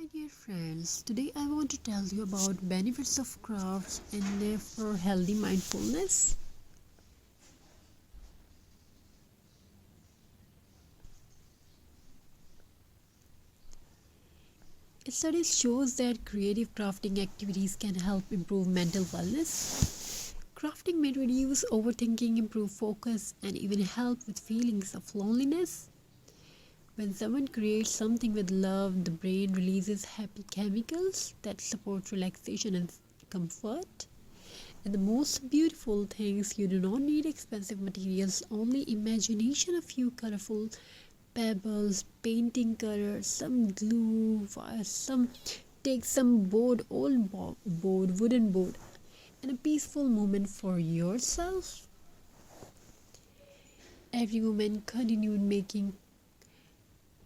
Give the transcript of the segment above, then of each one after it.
Hi dear friends, today I want to tell you about benefits of crafts and for healthy mindfulness. A study shows that creative crafting activities can help improve mental wellness. Crafting may reduce overthinking, improve focus, and even help with feelings of loneliness. When someone creates something with love, the brain releases happy chemicals that support relaxation and comfort. And the most beautiful things, you do not need expensive materials, only imagination, a few colorful pebbles, painting colors, some glue, some board, wooden board, and a peaceful moment for yourself. Every woman continued making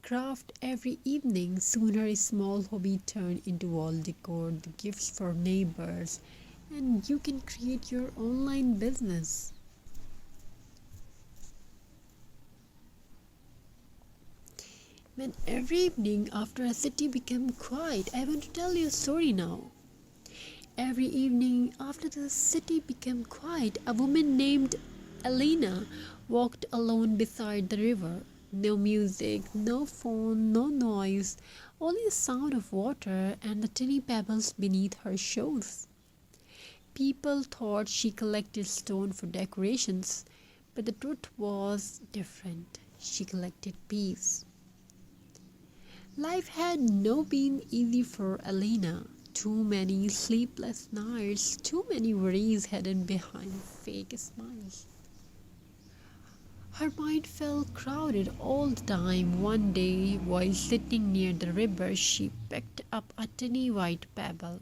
craft every evening. Soon her small hobby turned into wall decor, the gifts for neighbors, and you can create your online business. When every evening after a city became quiet, I want to tell you a story now. Every evening after the city became quiet, a woman named Elena walked alone beside the river. No music, no phone, no noise, only the sound of water and the tiny pebbles beneath her shoes. People thought she collected stone for decorations, but the truth was different. She collected peace. Life had not been easy for Elena. Too many sleepless nights, too many worries hidden behind fake smiles. Her mind felt crowded all the time. One day, while sitting near the river, she picked up a tiny white pebble.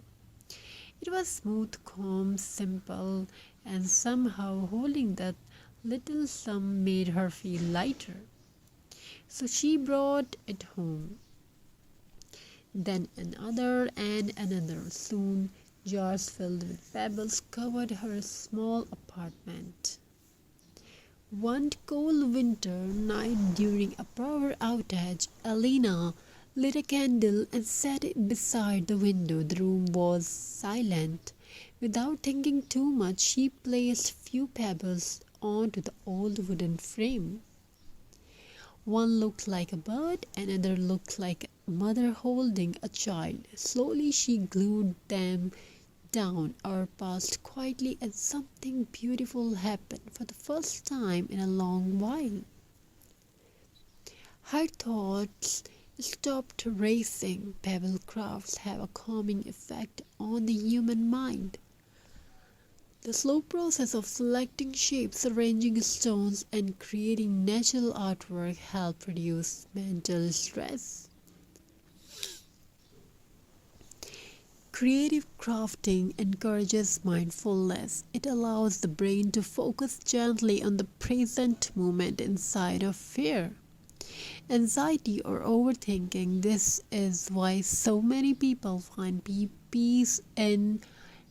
It was smooth, calm, simple, and somehow holding that little sum made her feel lighter. So she brought it home. Then another and another. Soon, jars filled with pebbles covered her small apartment. One cold winter night during a power outage, Alina lit a candle and sat beside the window. The room was silent. Without thinking too much, she placed few pebbles onto the old wooden frame. One looked like a bird, another looked like a mother holding a child. Slowly she glued them down or passed quietly, and something beautiful happened for the first time in a long while. Her thoughts stopped racing. Pebble crafts have a calming effect on the human mind. The slow process of selecting shapes, arranging stones, and creating natural artwork help reduce mental stress. Creative crafting encourages mindfulness. It allows the brain to focus gently on the present moment inside of fear, anxiety, or overthinking. This is why so many people find peace in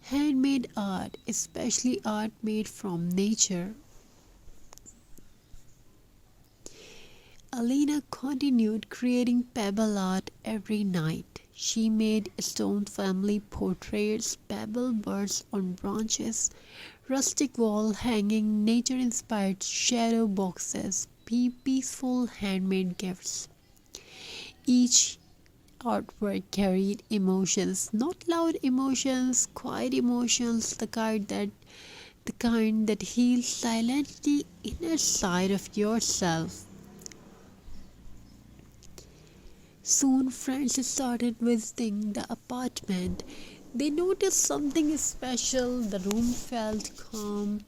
handmade art, especially art made from nature. Alina continued creating pebble art every night. She made stone family portraits, pebble birds on branches, rustic wall hanging, nature inspired shadow boxes, peaceful handmade gifts. Each artwork carried emotions, not loud emotions, quiet emotions, the kind that heals silently inner side of yourself. Soon friends started visiting the apartment. They noticed something special. The room felt calm,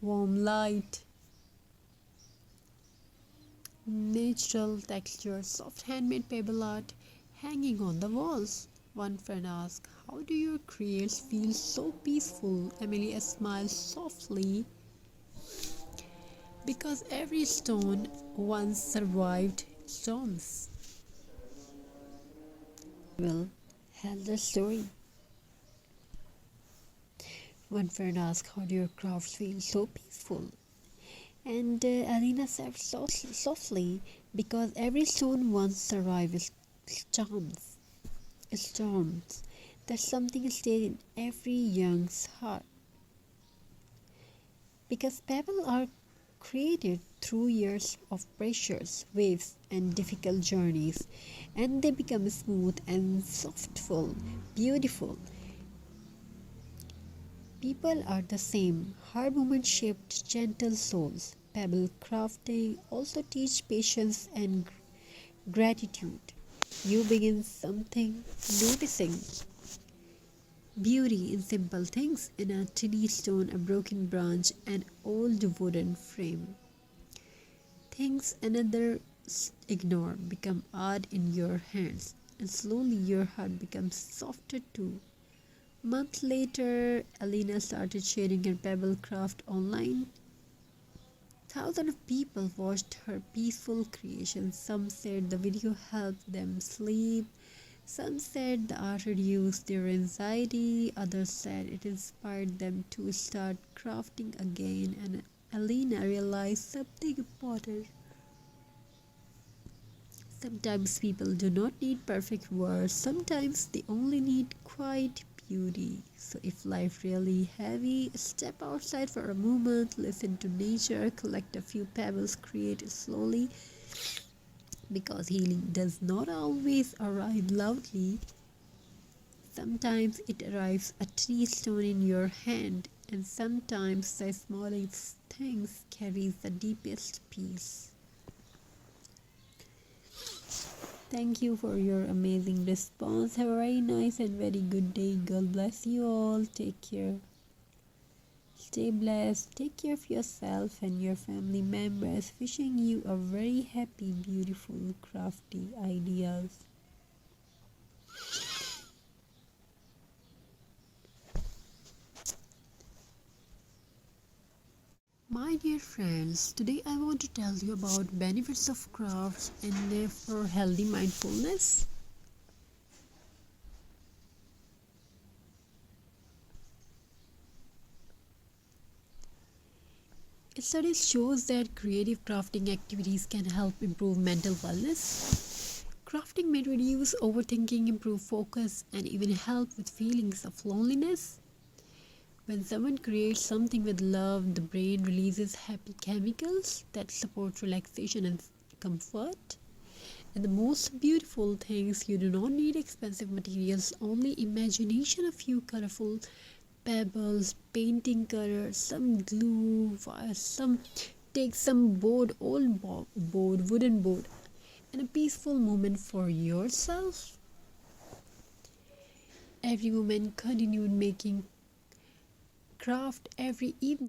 warm light, natural texture, soft handmade pebble art hanging on the walls. One friend asked, "How do your creations feel so peaceful?" Amelia smiled softly because every stone once survived storms. Will tell the story. One friend asked, "How do your crafts feel so peaceful?" And Alina said softly, "Because every stone once survived its charms." storms. That something stayed in every young's heart. Because pebbles are created through years of pressures, waves, and difficult journeys, and they become smooth and softful, beautiful. People are the same. Hard moments shaped gentle souls. Pebble crafting also teach patience and gratitude. You begin something, noticing beauty in simple things, in a tiny stone, a broken branch, an old wooden frame. Things another ignore become art in your hands, and slowly your heart becomes softer too. Month later, Alina started sharing her pebble craft online. Thousands of people watched her peaceful creation. Some said the video helped them sleep. Some said the art reduced their anxiety. Others said it inspired them to start crafting again. And Alina realized something important. Sometimes people do not need perfect words. Sometimes they only need quiet beauty. So if life really heavy, step outside for a moment, listen to nature, collect a few pebbles, create it slowly. Because healing does not always arrive loudly. Sometimes it arrives a tiny stone in your hand, and sometimes the smallest things carries the deepest peace. Thank you for your amazing response. Have a very nice and very good day. God bless you all. Take care. Stay blessed. Take care of yourself and your family members. Wishing you a very happy, beautiful, crafty ideas. My dear friends, today I want to tell you about benefits of crafts and for healthy mindfulness. Studies shows that creative crafting activities can help improve mental wellness. Crafting may reduce overthinking, improve focus, and even help with feelings of loneliness. When someone creates something with love, the brain releases happy chemicals that support relaxation and comfort. And the most beautiful things, you do not need expensive materials, only imagination, a few colorful pebbles, painting color, some glue, take some board, wooden board, and a peaceful moment for yourself. Every woman continued making craft every evening.